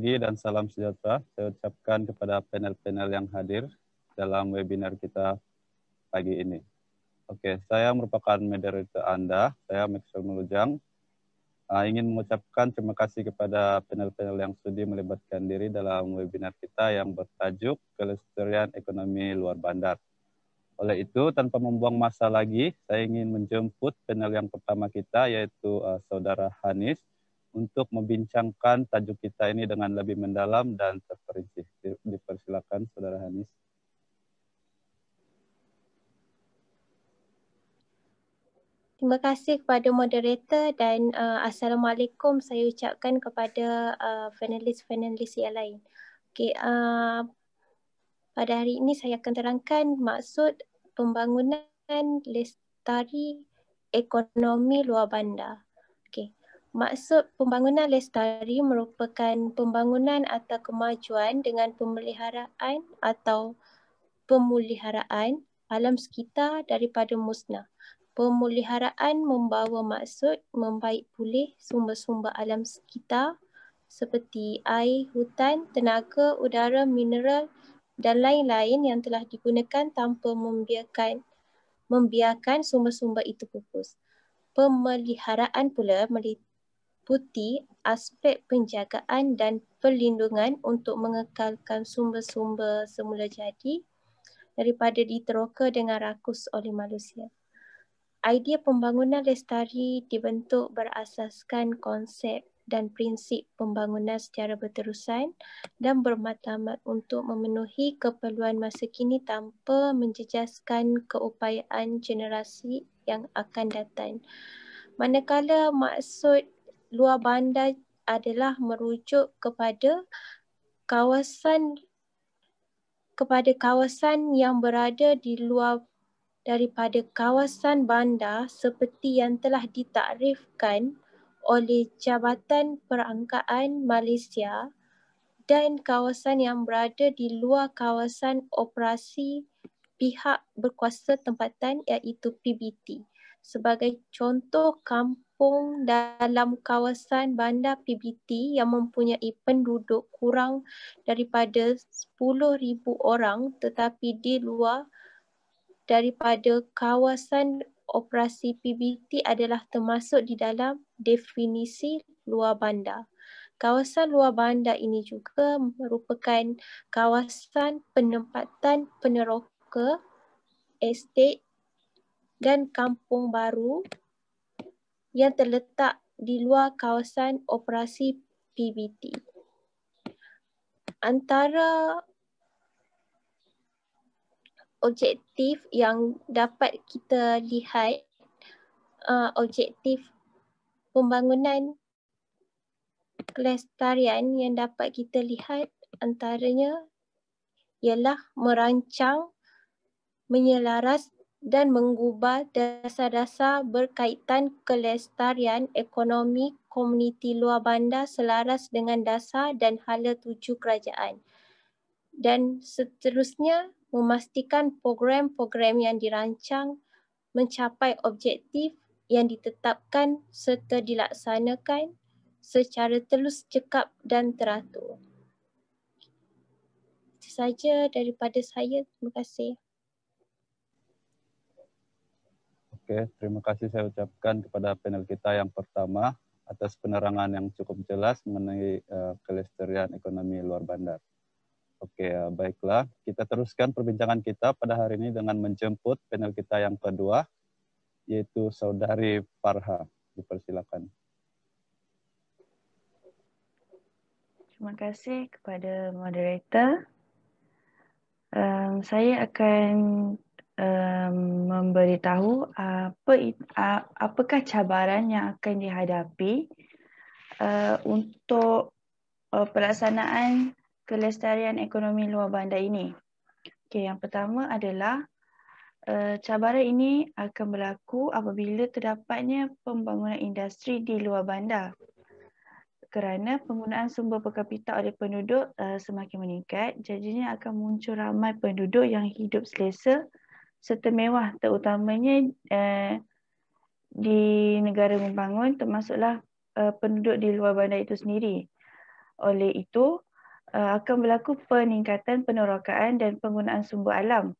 pagi dan salam sejahtera saya ucapkan kepada panel-panel yang hadir dalam webinar kita pagi ini. Oke, saya merupakan moderator Anda, saya Maxwell Melujang. Ingin mengucapkan terima kasih kepada panel-panel yang sudi melibatkan diri dalam webinar kita yang bertajuk Kelestarian Ekonomi Luar Bandar. Oleh itu, tanpa membuang masa lagi, saya ingin menjemput panel yang pertama kita, yaitu Saudara Hanis, untuk membincangkan tajuk kita ini dengan lebih mendalam dan terperinci. Dipersilakan, Saudara Hanis. Terima kasih kepada moderator dan Assalamualaikum saya ucapkan kepada panelis-panelis yang lain. Okay, pada hari ini saya akan terangkan maksud pembangunan lestari ekonomi luar bandar. Okay. Maksud pembangunan lestari merupakan pembangunan atau kemajuan dengan pemeliharaan atau pemuliharaan alam sekitar daripada musnah. Pemuliharaan membawa maksud membaik pulih sumber-sumber alam sekitar seperti air, hutan, tenaga, udara, mineral dan lain-lain yang telah digunakan tanpa membiarkan sumber-sumber itu pupus. Pemeliharaan pula meliputi aspek penjagaan dan perlindungan untuk mengekalkan sumber-sumber semula jadi daripada diteroka dengan rakus oleh manusia. Idea pembangunan lestari dibentuk berasaskan konsep dan prinsip pembangunan secara berterusan dan bermatlamat untuk memenuhi keperluan masa kini tanpa menjejaskan keupayaan generasi yang akan datang. Manakala maksud luar bandar adalah merujuk kepada kawasan yang berada di luar daripada kawasan bandar seperti yang telah ditakrifkan oleh Jabatan Perangkaan Malaysia dan kawasan yang berada di luar kawasan operasi pihak berkuasa tempatan iaitu PBT. Sebagai contoh, kampung dalam kawasan bandar PBT yang mempunyai penduduk kurang daripada 10,000 orang tetapi di luar daripada kawasan operasi PBT adalah termasuk di dalam definisi luar bandar. Kawasan luar bandar ini juga merupakan kawasan penempatan peneroka, estet dan kampung baru yang terletak di luar kawasan operasi PBT. Antara objektif yang dapat kita lihat, objektif pembangunan kelestarian yang dapat kita lihat antaranya ialah merancang, menyelaras dan mengubah dasar-dasar berkaitan kelestarian ekonomi komuniti luar bandar selaras dengan dasar dan hala tuju kerajaan. Dan seterusnya memastikan program-program yang dirancang mencapai objektif yang ditetapkan serta dilaksanakan secara telus cekap dan teratur. Itu saja daripada saya. Terima kasih. Oke, terima kasih saya ucapkan kepada panel kita yang pertama atas penerangan yang cukup jelas mengenai kelestarian ekonomi luar bandar. Oke, baiklah. Kita teruskan perbincangan kita pada hari ini dengan menjemput panel kita yang kedua, yaitu Saudari Farha. Dipersilakan. Terima kasih kepada moderator. Saya akan memberitahu apakah cabaran yang akan dihadapi untuk pelaksanaan kelestarian ekonomi luar bandar ini. Okay, yang pertama adalah cabaran ini akan berlaku apabila terdapatnya pembangunan industri di luar bandar. Kerana penggunaan sumber per kapita oleh penduduk semakin meningkat, jadinya akan muncul ramai penduduk yang hidup selesa serta mewah, terutamanya di negara membangun, termasuklah penduduk di luar bandar itu sendiri. Oleh itu, akan berlaku peningkatan penerokaan dan penggunaan sumber alam.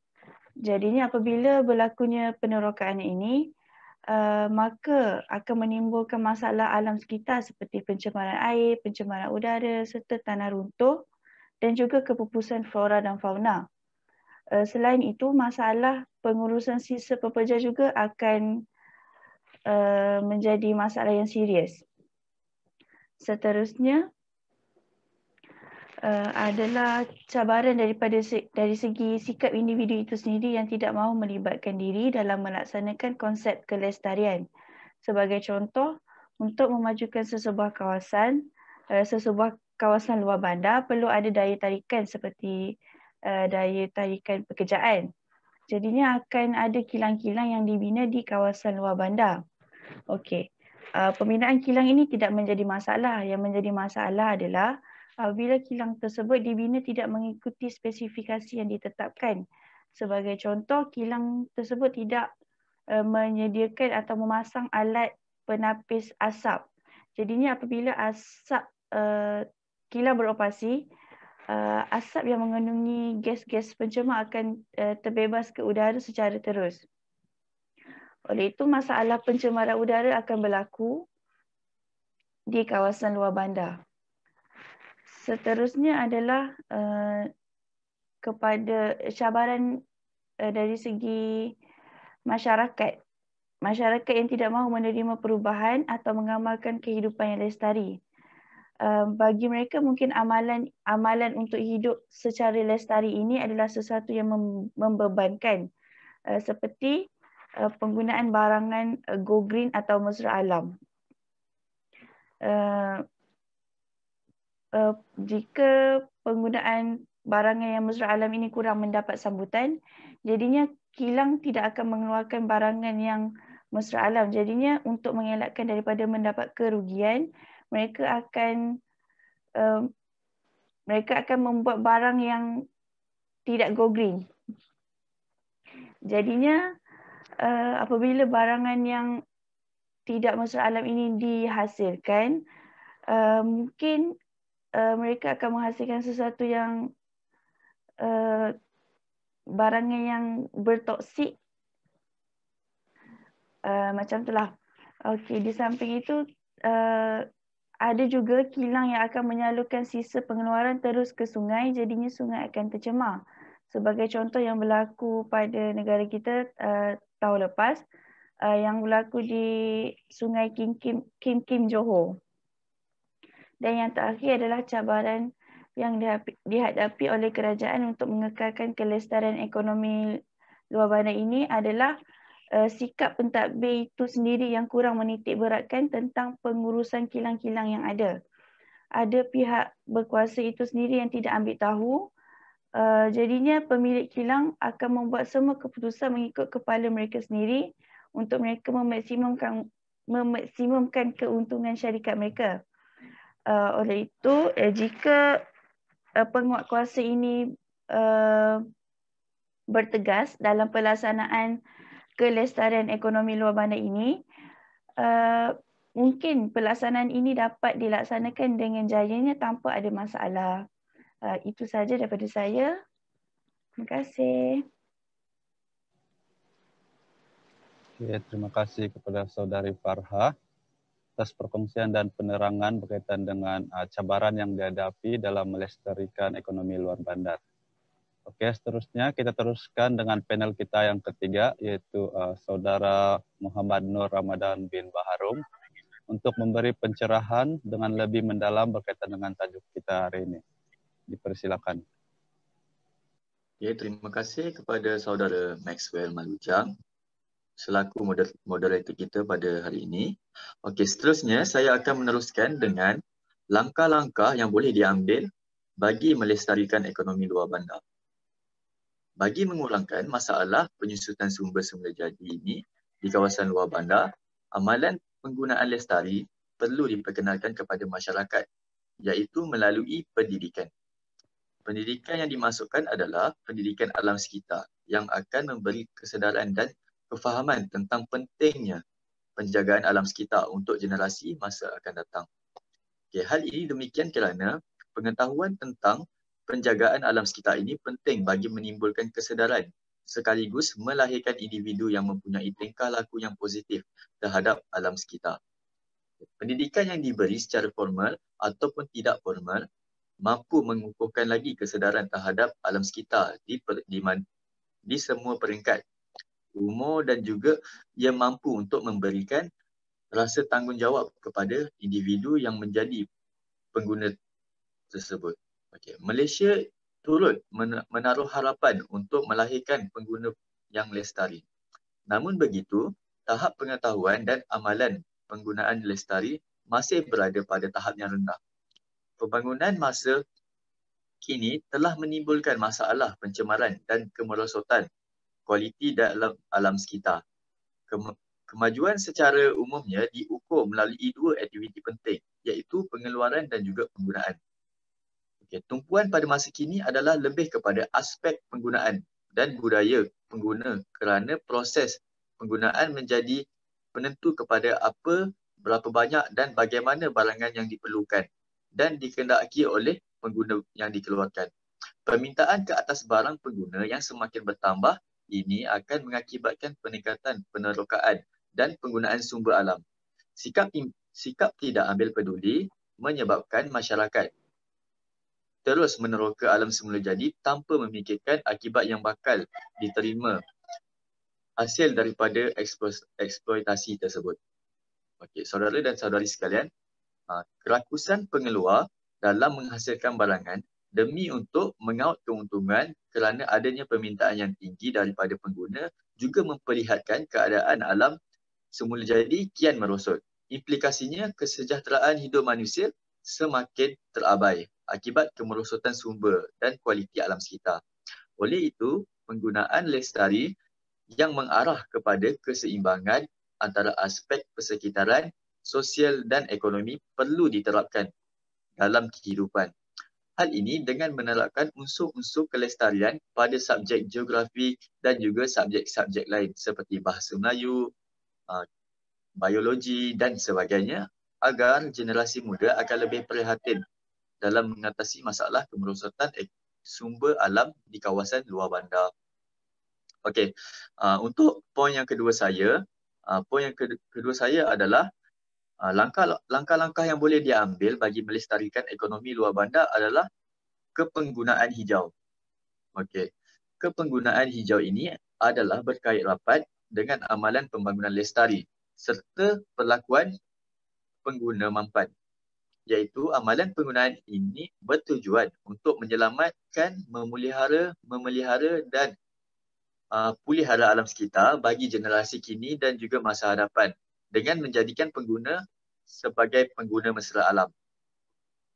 Jadinya apabila berlakunya penerokaan ini, maka akan menimbulkan masalah alam sekitar seperti pencemaran air, pencemaran udara serta tanah runtuh dan juga kepupusan flora dan fauna. Selain itu, masalah pengurusan sisa pekerja juga akan menjadi masalah yang serius. Seterusnya adalah cabaran dari segi sikap individu itu sendiri yang tidak mahu melibatkan diri dalam melaksanakan konsep kelestarian. Sebagai contoh, untuk memajukan sesebuah kawasan luar bandar perlu ada daya tarikan seperti daya tarikan pekerjaan. Jadinya akan ada kilang-kilang yang dibina di kawasan luar bandar. Okey. Pembinaan kilang ini tidak menjadi masalah. Yang menjadi masalah adalah apabila kilang tersebut dibina tidak mengikuti spesifikasi yang ditetapkan. Sebagai contoh, kilang tersebut tidak menyediakan atau memasang alat penapis asap. Jadinya apabila kilang beroperasi, asap yang mengandungi gas-gas pencemar akan terbebas ke udara secara terus. Oleh itu, masalah pencemaran udara akan berlaku di kawasan luar bandar. Seterusnya adalah kepada cabaran dari segi masyarakat. Masyarakat yang tidak mahu menerima perubahan atau mengamalkan kehidupan yang lestari. Bagi mereka mungkin amalan untuk hidup secara lestari ini adalah sesuatu yang membebankan. Seperti penggunaan barangan go green atau mesra alam. Jika penggunaan barangan yang mesra alam ini kurang mendapat sambutan, jadinya kilang tidak akan mengeluarkan barangan yang mesra alam. Jadinya untuk mengelakkan daripada mendapat kerugian, mereka akan membuat barang yang tidak go green. Jadinya apabila barangan yang tidak mesra alam ini dihasilkan, mungkin mereka akan menghasilkan sesuatu yang barangan yang bertoksik, macam itulah. Okey, di samping itu ada juga kilang yang akan menyalurkan sisa pengeluaran terus ke sungai, jadinya sungai akan tercemar. Sebagai contoh yang berlaku pada negara kita tahun lepas, yang berlaku di Sungai Kim Kim Johor. Dan yang terakhir adalah cabaran yang dihadapi oleh kerajaan untuk mengekalkan kelestarian ekonomi luar bandar ini adalah sikap pentadbir itu sendiri yang kurang menitik beratkan tentang pengurusan kilang-kilang yang ada. Ada pihak berkuasa itu sendiri yang tidak ambil tahu. Jadinya pemilik kilang akan membuat semua keputusan mengikut kepala mereka sendiri untuk mereka memaksimumkan keuntungan syarikat mereka. Oleh itu, jika penguat kuasa ini bertegas dalam pelaksanaan kelestarian ekonomi luar bandar ini, mungkin pelaksanaan ini dapat dilaksanakan dengan jayanya tanpa ada masalah. Itu saja daripada saya. Terima kasih. Ya, terima kasih kepada Saudari Farha atas perkongsian dan penerangan berkaitan dengan cabaran yang dihadapi dalam melestarikan ekonomi luar bandar. Oke, seterusnya kita teruskan dengan panel kita yang ketiga, yaitu Saudara Muhammad Nur Ramadan bin Baharum untuk memberi pencerahan dengan lebih mendalam berkaitan dengan tajuk kita hari ini. Dipersilakan. Ya, terima kasih kepada Saudara Maxwell Malujang selaku moderator kita pada hari ini. Okey, seterusnya saya akan meneruskan dengan langkah-langkah yang boleh diambil bagi melestarikan ekonomi luar bandar. Bagi mengurangkan masalah penyusutan sumber-sumber jadi ini di kawasan luar bandar, amalan penggunaan lestari perlu diperkenalkan kepada masyarakat, iaitu melalui pendidikan. Pendidikan yang dimasukkan adalah pendidikan alam sekitar yang akan memberi kesedaran dan kefahaman tentang pentingnya penjagaan alam sekitar untuk generasi masa akan datang. Okay, hal ini demikian kerana pengetahuan tentang penjagaan alam sekitar ini penting bagi menimbulkan kesedaran sekaligus melahirkan individu yang mempunyai tingkah laku yang positif terhadap alam sekitar. Pendidikan yang diberi secara formal ataupun tidak formal mampu mengukuhkan lagi kesedaran terhadap alam sekitar di semua peringkat umur, dan juga ia mampu untuk memberikan rasa tanggungjawab kepada individu yang menjadi pengguna tersebut. Okay. Malaysia turut menaruh harapan untuk melahirkan pengguna yang lestari. Namun begitu, tahap pengetahuan dan amalan penggunaan lestari masih berada pada tahap yang rendah. Pembangunan masa kini telah menimbulkan masalah pencemaran dan kemerosotan kualiti dalam alam sekitar. Kemajuan secara umumnya diukur melalui dua aktiviti penting, iaitu pengeluaran dan juga penggunaan. Okay. Tumpuan pada masa kini adalah lebih kepada aspek penggunaan dan budaya pengguna kerana proses penggunaan menjadi penentu kepada berapa banyak dan bagaimana barangan yang diperlukan dan dikendaki oleh pengguna yang dikeluarkan. Permintaan ke atas barang pengguna yang semakin bertambah ini akan mengakibatkan peningkatan penerokaan dan penggunaan sumber alam. Sikap tidak ambil peduli menyebabkan masyarakat terus meneroka alam semula jadi tanpa memikirkan akibat yang bakal diterima hasil daripada eksploitasi tersebut. Okey, saudara dan saudari sekalian, kerakusan pengeluar dalam menghasilkan barangan demi untuk mengaut keuntungan kerana adanya permintaan yang tinggi daripada pengguna juga memperlihatkan keadaan alam semula jadi kian merosot. Implikasinya, kesejahteraan hidup manusia semakin terabai akibat kemerosotan sumber dan kualiti alam sekitar. Oleh itu, penggunaan lestari yang mengarah kepada keseimbangan antara aspek persekitaran, sosial dan ekonomi perlu diterapkan dalam kehidupan. Hal ini dengan menerapkan unsur-unsur kelestarian pada subjek geografi dan juga subjek-subjek lain seperti bahasa Melayu, biologi dan sebagainya, agar generasi muda akan lebih prihatin dalam mengatasi masalah kemerosotan sumber alam di kawasan luar bandar. Okey, untuk poin yang kedua saya, adalah langkah-langkah yang boleh diambil bagi melestarikan ekonomi luar bandar adalah kepenggunaan hijau. Okey, kepenggunaan hijau ini adalah berkait rapat dengan amalan pembangunan lestari serta perlakuan pengguna mampan, iaitu amalan penggunaan ini bertujuan untuk menyelamatkan, memelihara dan pulihara alam sekitar bagi generasi kini dan juga masa hadapan dengan menjadikan pengguna sebagai pengguna mesra alam.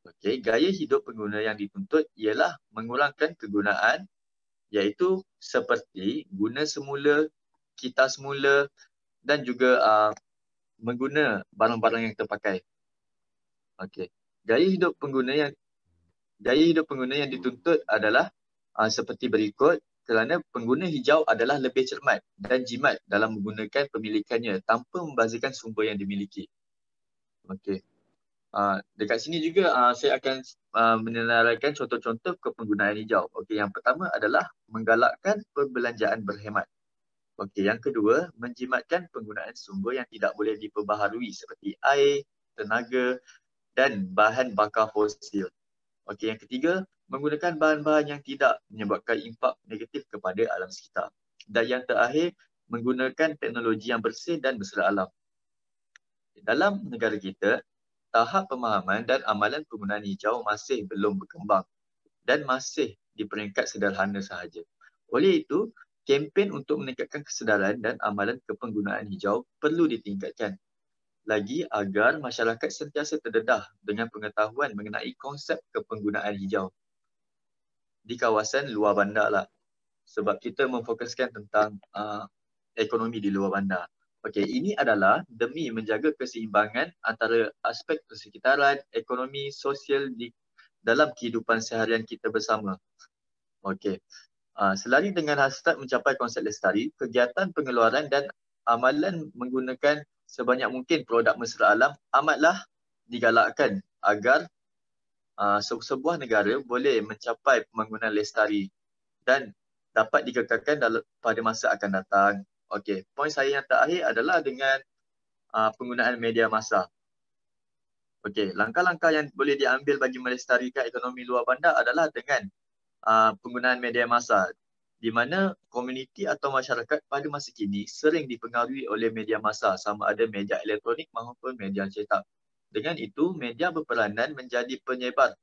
Okey, gaya hidup pengguna yang dituntut ialah mengurangkan kegunaan, iaitu seperti guna semula, kita semula dan juga mengguna barang-barang yang terpakai. Okey, gaya hidup pengguna yang dituntut adalah seperti berikut. Kerana pengguna hijau adalah lebih cermat dan jimat dalam menggunakan pemilikannya tanpa membazirkan sumber yang dimiliki. Okey. Dekat sini juga saya akan menenaraikan contoh-contoh kepenggunaan hijau. Okey, yang pertama adalah menggalakkan perbelanjaan berhemat. Okey, yang kedua, menjimatkan penggunaan sumber yang tidak boleh diperbaharui seperti air, tenaga dan bahan bakar fosil. Okey, yang ketiga, menggunakan bahan-bahan yang tidak menyebabkan impak negatif kepada alam sekitar. Dan yang terakhir, menggunakan teknologi yang bersih dan bersera alam. Dalam negara kita, tahap pemahaman dan amalan penggunaan hijau masih belum berkembang dan masih di peringkat sederhana sahaja. Oleh itu, kempen untuk meningkatkan kesedaran dan amalan kepenggunaan hijau perlu ditingkatkan lagi agar masyarakat sentiasa terdedah dengan pengetahuan mengenai konsep kepenggunaan hijau di kawasan luar bandar lah. Sebab kita memfokuskan tentang ekonomi di luar bandar. Okey, ini adalah demi menjaga keseimbangan antara aspek persekitaran, ekonomi, sosial dalam kehidupan seharian kita bersama. Okey. Selari dengan hasrat mencapai konsep lestari, kegiatan pengeluaran dan amalan menggunakan sebanyak mungkin produk mesra alam amatlah digalakkan agar sebuah negara boleh mencapai pembangunan lestari dan dapat dikekalkan pada masa akan datang. Okey, poin saya yang terakhir adalah dengan penggunaan media massa. Okey, langkah-langkah yang boleh diambil bagi melestarikan ekonomi luar bandar adalah dengan penggunaan media massa, di mana komuniti atau masyarakat pada masa kini sering dipengaruhi oleh media massa, sama ada media elektronik maupun media cetak. Dengan itu, media berperanan menjadi penyebar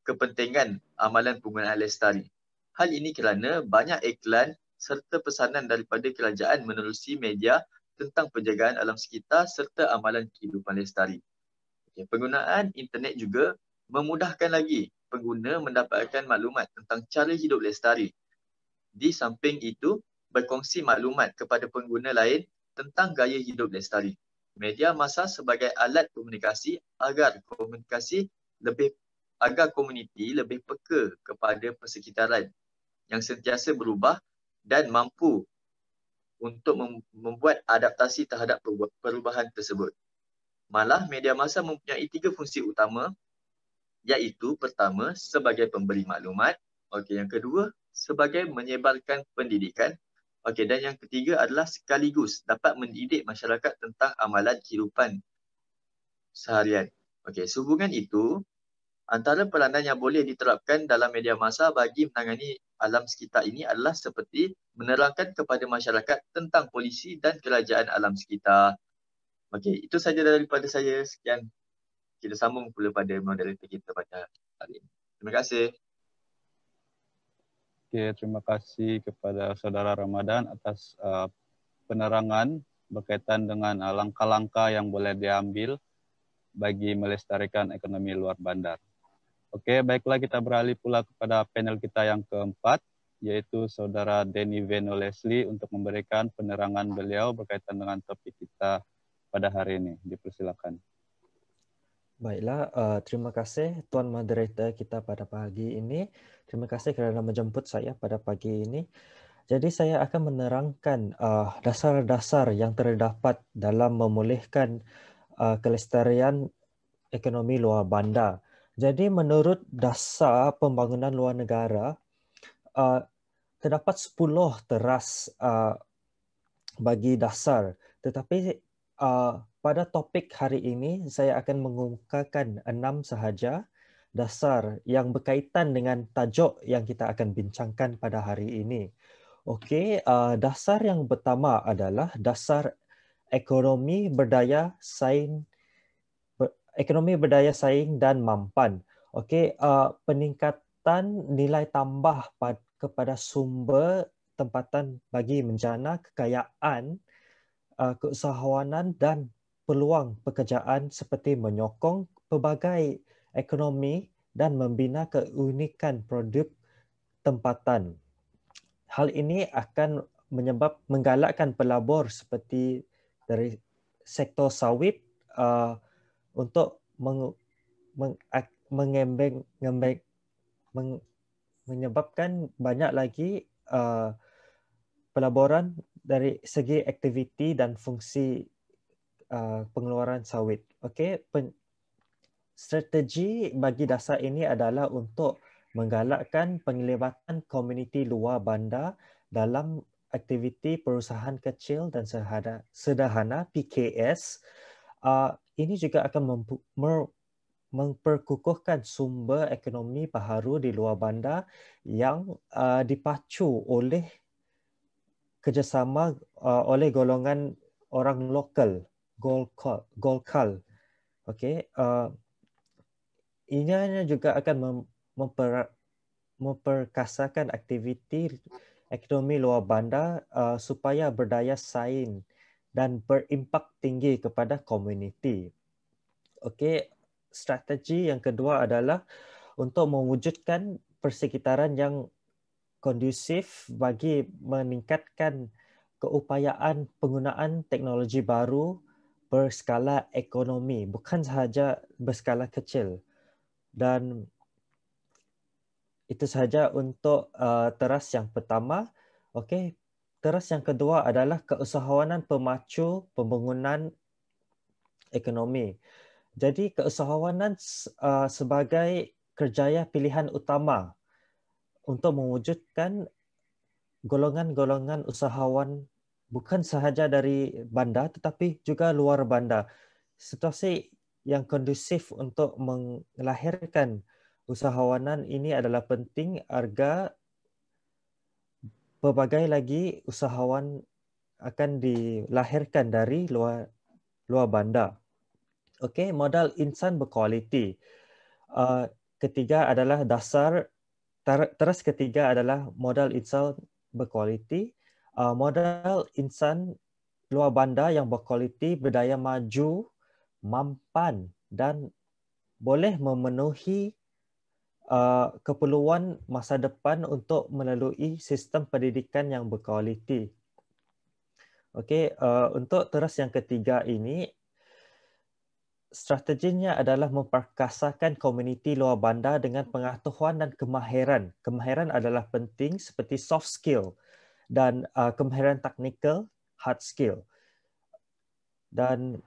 kepentingan amalan penggunaan lestari. Hal ini kerana banyak iklan serta pesanan daripada kerajaan menerusi media tentang penjagaan alam sekitar serta amalan kehidupan lestari. Penggunaan internet juga memudahkan lagi pengguna mendapatkan maklumat tentang cara hidup lestari. Di samping itu, berkongsi maklumat kepada pengguna lain tentang gaya hidup lestari. Media massa sebagai alat komunikasi agar komuniti lebih peka kepada persekitaran yang sentiasa berubah dan mampu untuk membuat adaptasi terhadap perubahan tersebut. Malah, media massa mempunyai 3 fungsi utama, iaitu pertama, sebagai pemberi maklumat. Okey, yang kedua, sebagai menyebarkan pendidikan. Okey, dan yang ketiga adalah sekaligus dapat mendidik masyarakat tentang amalan kehidupan seharian. Okey, sehubungan itu, antara peranan yang boleh diterapkan dalam media massa bagi menangani alam sekitar ini adalah seperti menerangkan kepada masyarakat tentang polisi dan kerajaan alam sekitar. Okey, itu saja daripada saya. Sekian. Kita sambung pula pada moderator kita pada hari ini. Terima kasih. Okey, terima kasih kepada Saudara Ramadan atas penerangan berkaitan dengan langkah-langkah yang boleh diambil bagi melestarikan ekonomi luar bandar. Okey, baiklah kita beralih pula kepada panel kita yang keempat, yaitu Saudara Denny Veno Leslie untuk memberikan penerangan beliau berkaitan dengan topik kita pada hari ini. Dipersilakan. Baiklah, terima kasih Tuan Moderator kita pada pagi ini. Terima kasih kerana menjemput saya pada pagi ini. Jadi saya akan menerangkan dasar-dasar yang terdapat dalam memulihkan kelestarian ekonomi luar bandar. Jadi menurut dasar pembangunan luar negara, terdapat 10 teras bagi dasar. Tetapi pada topik hari ini, saya akan mengemukakan 6 sahaja dasar yang berkaitan dengan tajuk yang kita akan bincangkan pada hari ini. Okey, dasar yang pertama adalah dasar ekonomi berdaya saing dan mampan. Okey, peningkatan nilai tambah kepada sumber tempatan bagi menjana kekayaan, keusahawanan dan peluang pekerjaan seperti menyokong pelbagai ekonomi dan membina keunikan produk tempatan. Hal ini akan menggalakkan pelabur seperti dari sektor sawit untuk menyebabkan banyak lagi pelaburan dari segi aktiviti dan fungsi pengeluaran sawit. Okey, strategi bagi dasar ini adalah untuk menggalakkan penglibatan komuniti luar bandar dalam aktiviti perusahaan kecil dan sederhana (PKS). Ini juga akan memperkukuhkan sumber ekonomi baharu di luar bandar yang dipacu oleh kerjasama oleh golongan orang lokal, Golkar. Okey, ianya juga akan memperkasakan aktiviti ekonomi luar bandar supaya berdaya saing dan berimpak tinggi kepada komuniti. Okey, strategi yang kedua adalah untuk mewujudkan persekitaran yang kondusif bagi meningkatkan keupayaan penggunaan teknologi baru berskala ekonomi, bukan sahaja berskala kecil. Dan itu sahaja untuk teras yang pertama. Okey, teras yang kedua adalah keusahawanan pemacu pembangunan ekonomi. Jadi keusahawanan sebagai kerjaya pilihan utama untuk mewujudkan golongan-golongan usahawan bukan sahaja dari bandar tetapi juga luar bandar. Situasi yang kondusif untuk melahirkan usahawanan ini adalah penting agar pelbagai lagi usahawan akan dilahirkan dari luar bandar. Okey, modal insan berkualiti. Ketiga adalah teras ketiga adalah modal insan berkualiti. Modal insan luar bandar yang berkualiti, berdaya maju, mampan dan boleh memenuhi keperluan masa depan untuk melalui sistem pendidikan yang berkualiti. Okey, untuk teras yang ketiga ini, strateginya adalah memperkasakan komuniti luar bandar dengan pengetahuan dan kemahiran. Kemahiran adalah penting seperti soft skill dan kemahiran teknikal, hard skill. Dan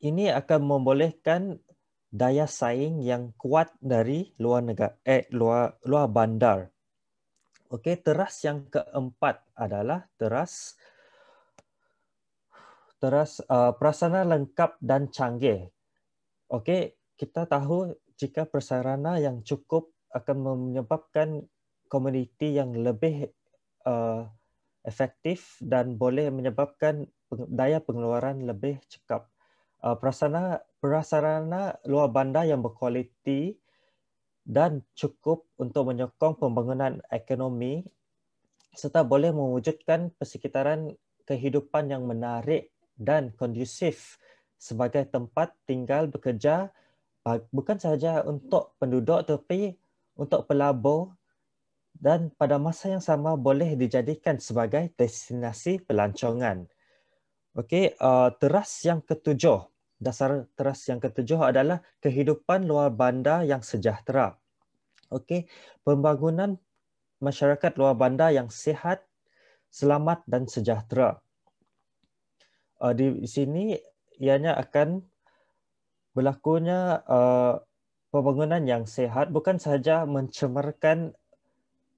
ini akan membolehkan daya saing yang kuat dari luar bandar. Okey, teras yang keempat adalah teras prasarana lengkap dan canggih. Okey, kita tahu jika prasarana yang cukup akan menyebabkan komuniti yang lebih efektif dan boleh menyebabkan daya pengeluaran lebih cekap. Prasarana luar bandar yang berkualiti dan cukup untuk menyokong pembangunan ekonomi serta boleh mewujudkan persekitaran kehidupan yang menarik dan kondusif sebagai tempat tinggal bekerja bukan sahaja untuk penduduk tetapi untuk pelabur dan pada masa yang sama boleh dijadikan sebagai destinasi pelancongan. Okey, teras yang ketujuh. Dasar teras yang ketujuh adalah kehidupan luar bandar yang sejahtera. Okey, pembangunan masyarakat luar bandar yang sihat, selamat dan sejahtera. Di sini ianya akan berlakunya pembangunan yang sihat bukan sahaja mencemarkan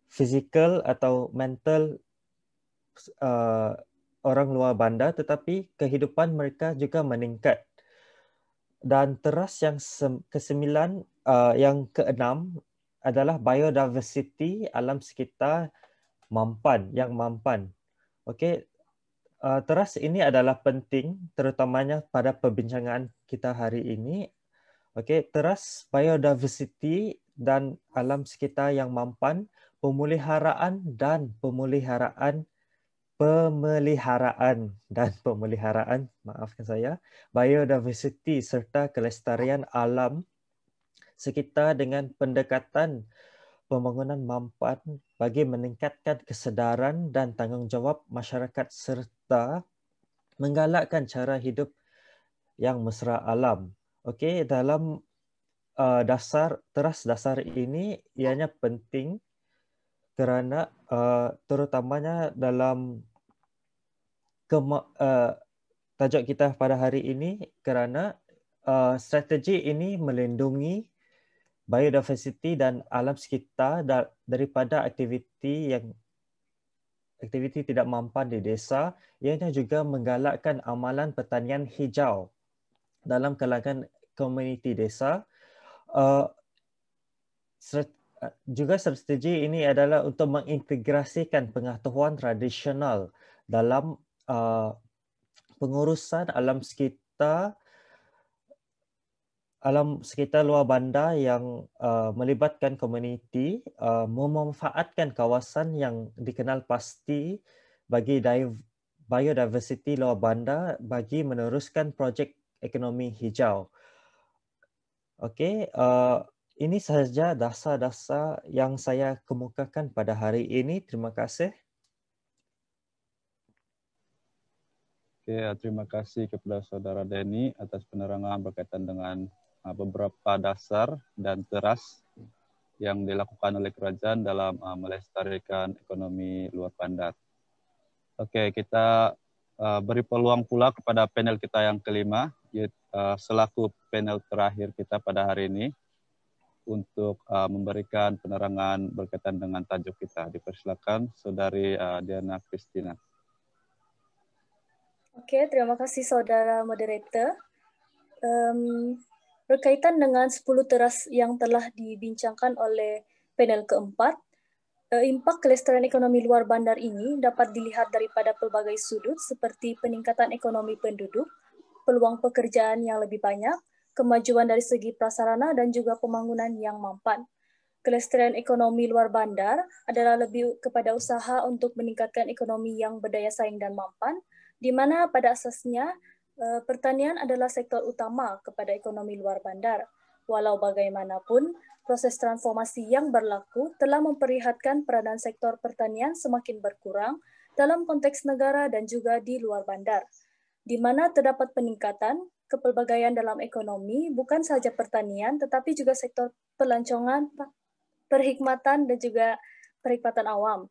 fizikal atau mental orang luar bandar tetapi kehidupan mereka juga meningkat. Dan teras yang kesembilan, yang keenam adalah biodiversity alam sekitar yang mampan. Okey, teras ini adalah penting terutamanya pada perbincangan kita hari ini. Okey, teras biodiversity dan alam sekitar yang mampan, pemeliharaan, maafkan saya, biodiversity serta kelestarian alam sekitar dengan pendekatan pembangunan mampan bagi meningkatkan kesedaran dan tanggungjawab masyarakat serta menggalakkan cara hidup yang mesra alam. Okey, dalam teras dasar ini ianya penting kerana terutamanya dalam tajuk kita pada hari ini kerana strategi ini melindungi biodiversity dan alam sekitar daripada aktiviti tidak mampan di desa. Ianya juga menggalakkan amalan pertanian hijau dalam kalangan komuniti desa. Juga strategi ini adalah untuk mengintegrasikan pengetahuan tradisional dalam pengurusan alam sekitar luar bandar yang melibatkan komuniti, memanfaatkan kawasan yang dikenal pasti bagi biodiversity luar bandar bagi meneruskan projek ekonomi hijau. Okey, ini sahaja dasar-dasar yang saya kemukakan pada hari ini. Terima kasih. Terima kasih kepada Saudara Denny atas penerangan berkaitan dengan beberapa dasar dan teras yang dilakukan oleh kerajaan dalam melestarikan ekonomi luar bandar. Oke, kita beri peluang pula kepada panel kita yang kelima, selaku panel terakhir kita pada hari ini, untuk memberikan penerangan berkaitan dengan tajuk kita. Dipersilakan Saudari Diana Christina. Oke, terima kasih Saudara Moderator. Berkaitan dengan 10 teras yang telah dibincangkan oleh panel keempat, impak kelestarian ekonomi luar bandar ini dapat dilihat daripada pelbagai sudut seperti peningkatan ekonomi penduduk, peluang pekerjaan yang lebih banyak, kemajuan dari segi prasarana dan juga pembangunan yang mampan. Kelestarian ekonomi luar bandar adalah lebih kepada usaha untuk meningkatkan ekonomi yang berdaya saing dan mampan, di mana pada asasnya pertanian adalah sektor utama kepada ekonomi luar bandar. Walau bagaimanapun, proses transformasi yang berlaku telah memperlihatkan peranan sektor pertanian semakin berkurang dalam konteks negara dan juga di luar bandar, di mana terdapat peningkatan kepelbagaian dalam ekonomi bukan sahaja pertanian tetapi juga sektor pelancongan, perkhidmatan dan juga perkhidmatan awam.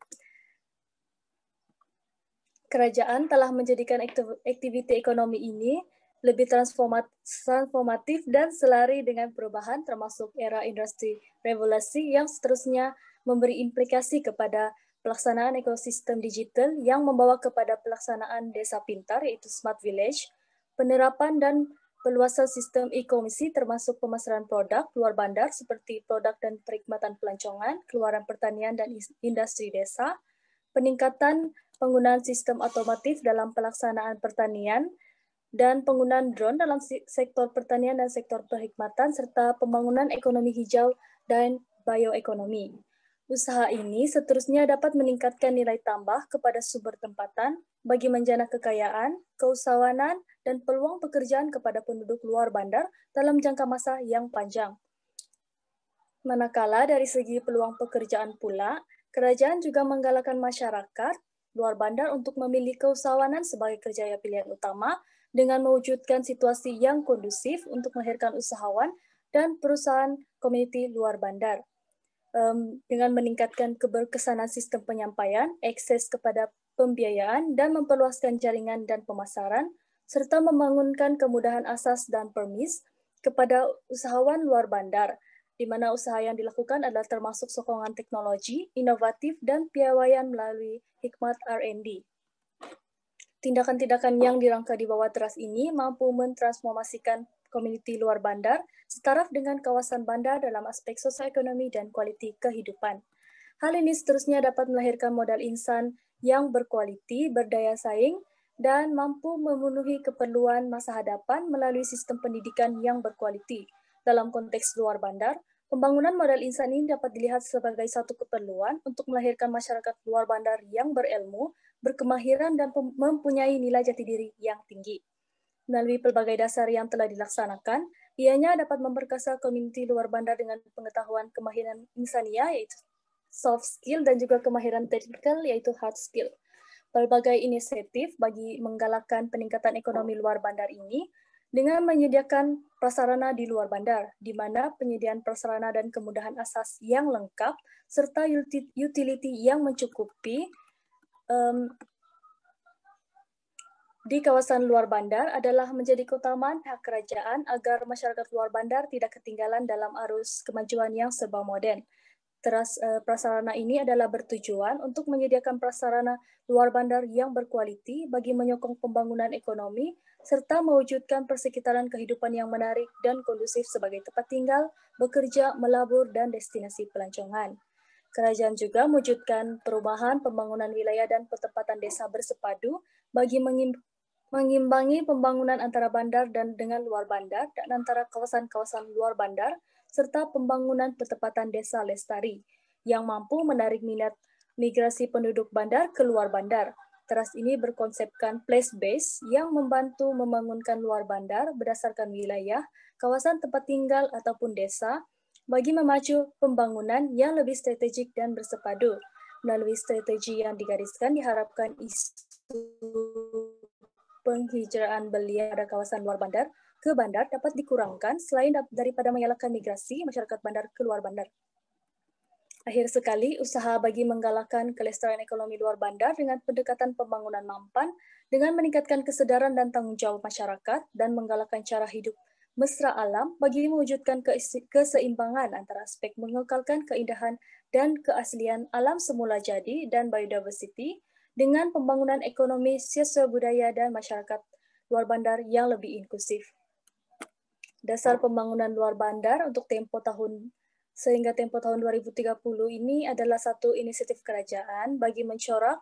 Kerajaan telah menjadikan aktiviti ekonomi ini lebih transformatif dan selari dengan perubahan termasuk era industri revolusi yang seterusnya memberi implikasi kepada pelaksanaan ekosistem digital yang membawa kepada pelaksanaan desa pintar yaitu smart village, penerapan dan peluasan sistem e-komisi termasuk pemasaran produk luar bandar seperti produk dan perkhidmatan pelancongan, keluaran pertanian dan industri desa, peningkatan penggunaan sistem otomotif dalam pelaksanaan pertanian, dan penggunaan drone dalam sektor pertanian dan sektor perkhidmatan, serta pembangunan ekonomi hijau dan bioekonomi. Usaha ini seterusnya dapat meningkatkan nilai tambah kepada sumber tempatan bagi menjana kekayaan, keusahawanan, dan peluang pekerjaan kepada penduduk luar bandar dalam jangka masa yang panjang. Manakala dari segi peluang pekerjaan pula, kerajaan juga menggalakkan masyarakat luar bandar untuk memilih keusahawanan sebagai kerja pilihan utama dengan mewujudkan situasi yang kondusif untuk melahirkan usahawan dan perusahaan komuniti luar bandar. Dengan meningkatkan keberkesanan sistem penyampaian, akses kepada pembiayaan, dan memperluaskan jaringan dan pemasaran, serta membangunkan kemudahan asas dan permis kepada usahawan luar bandar, di mana usaha yang dilakukan adalah termasuk sokongan teknologi, inovatif, dan piawaian melalui hikmat R&D. Tindakan-tindakan yang dirangka di bawah teras ini mampu mentransformasikan komuniti luar bandar setaraf dengan kawasan bandar dalam aspek sosioekonomi dan kualiti kehidupan. Hal ini seterusnya dapat melahirkan modal insan yang berkualiti, berdaya saing, dan mampu memenuhi keperluan masa hadapan melalui sistem pendidikan yang berkualiti. Dalam konteks luar bandar, pembangunan modal insan ini dapat dilihat sebagai satu keperluan untuk melahirkan masyarakat luar bandar yang berilmu, berkemahiran, dan mempunyai nilai jati diri yang tinggi. Melalui pelbagai dasar yang telah dilaksanakan, ianya dapat memperkasa komuniti luar bandar dengan pengetahuan kemahiran insania, yaitu soft skill, dan juga kemahiran teknikal, yaitu hard skill. Pelbagai inisiatif bagi menggalakkan peningkatan ekonomi luar bandar ini dengan menyediakan prasarana di luar bandar, di mana penyediaan prasarana dan kemudahan asas yang lengkap, serta utility yang mencukupi di kawasan luar bandar adalah menjadi keutamaan pihak kerajaan agar masyarakat luar bandar tidak ketinggalan dalam arus kemajuan yang serba moden. Teras prasarana ini adalah bertujuan untuk menyediakan prasarana luar bandar yang berkualiti bagi menyokong pembangunan ekonomi serta mewujudkan persekitaran kehidupan yang menarik dan kondusif sebagai tempat tinggal, bekerja, melabur, dan destinasi pelancongan. Kerajaan juga mewujudkan perubahan pembangunan wilayah dan pertempatan desa bersepadu bagi mengimbangi pembangunan antara bandar dan dengan luar bandar dan antara kawasan-kawasan luar bandar serta pembangunan pertempatan desa lestari yang mampu menarik minat migrasi penduduk bandar ke luar bandar. Teras ini berkonsepkan place base yang membantu membangunkan luar bandar berdasarkan wilayah, kawasan tempat tinggal ataupun desa bagi memacu pembangunan yang lebih strategik dan bersepadu. Melalui strategi yang digariskan diharapkan isu penghijraan belia pada kawasan luar bandar ke bandar dapat dikurangkan selain daripada mengelakkan migrasi masyarakat bandar ke luar bandar. Akhir sekali, usaha bagi menggalakkan kelestarian ekonomi luar bandar dengan pendekatan pembangunan mampan dengan meningkatkan kesadaran dan tanggung jawab masyarakat dan menggalakkan cara hidup mesra alam bagi mewujudkan keseimbangan antara aspek mengekalkan keindahan dan keaslian alam semula jadi dan biodiversity dengan pembangunan ekonomi sosial budaya dan masyarakat luar bandar yang lebih inklusif. Dasar pembangunan luar bandar untuk tempo tahun 2030 ini adalah satu inisiatif kerajaan bagi mencorak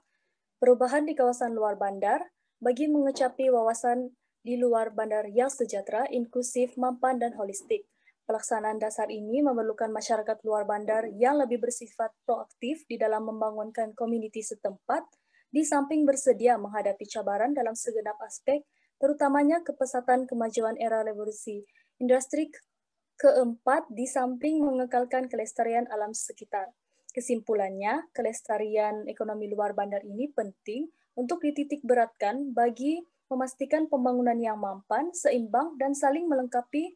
perubahan di kawasan luar bandar bagi mengecapi wawasan di luar bandar yang sejahtera, inklusif, mampan, dan holistik. Pelaksanaan dasar ini memerlukan masyarakat luar bandar yang lebih bersifat proaktif di dalam membangunkan komuniti setempat, di samping bersedia menghadapi cabaran dalam segenap aspek, terutamanya kepesatan kemajuan era revolusi industri keempat, di samping mengekalkan kelestarian alam sekitar. Kesimpulannya, kelestarian ekonomi luar bandar ini penting untuk dititik beratkan bagi memastikan pembangunan yang mampan, seimbang, dan saling melengkapi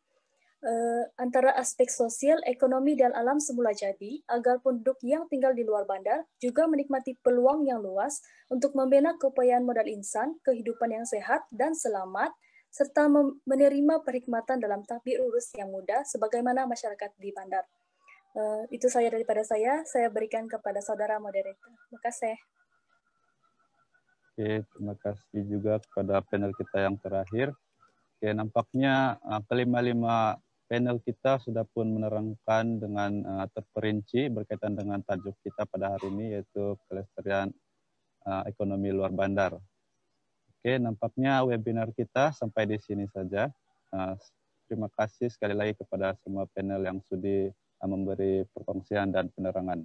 antara aspek sosial, ekonomi, dan alam semula jadi, agar penduduk yang tinggal di luar bandar juga menikmati peluang yang luas untuk membina keupayaan modal insan, kehidupan yang sehat dan selamat, serta menerima perkhidmatan dalam takbir urus yang mudah sebagaimana masyarakat di bandar. Itu saja daripada saya berikan kepada saudara moderator. Terima kasih. Oke, terima kasih juga kepada panel kita yang terakhir. Oke, nampaknya kelima-lima panel kita sudah pun menerangkan dengan terperinci berkaitan dengan tajuk kita pada hari ini, yaitu kelestarian ekonomi luar bandar. Oke, nampaknya webinar kita sampai di sini saja. Terima kasih sekali lagi kepada semua panel yang sudi memberi perkongsian dan penerangan.